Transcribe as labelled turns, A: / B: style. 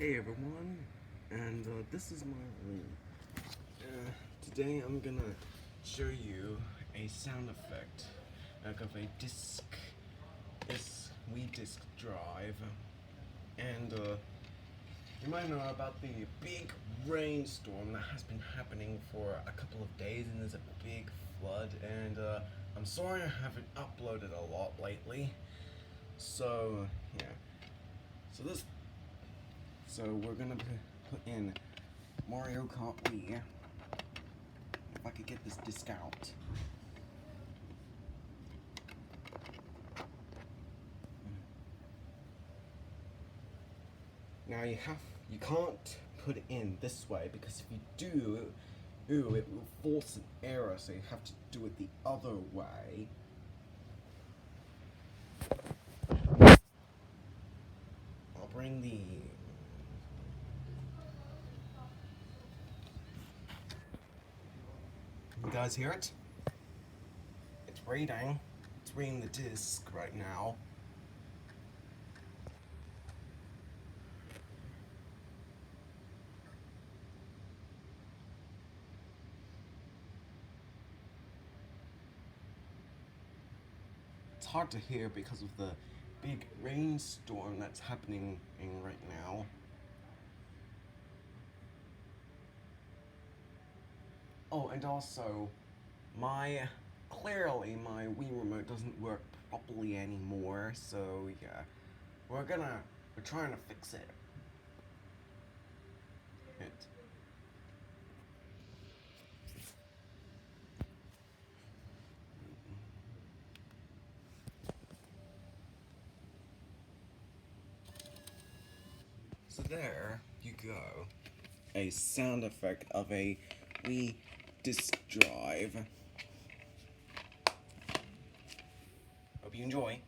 A: Hey everyone, and this is my room. Today I'm gonna show you a sound effect like of a this Wii disc drive, and you might know about the big rainstorm that has been happening for a couple of days, and there's a big flood, and I'm sorry I haven't uploaded a lot lately, so yeah. So we're gonna put in Mario Kart Wii. If I could get this disc out. Now you can't put it in this way, because if you do, it will force an error, so you have to do it the other way. I'll bring the... You guys hear it? It's reading. It's reading the disc right now. It's hard to hear because of the big rainstorm that's happening right now. Oh, and also, clearly my Wii remote doesn't work properly anymore, so yeah, we're trying to fix it. So there you go, a sound effect of a Wii disc drive. Hope you enjoy.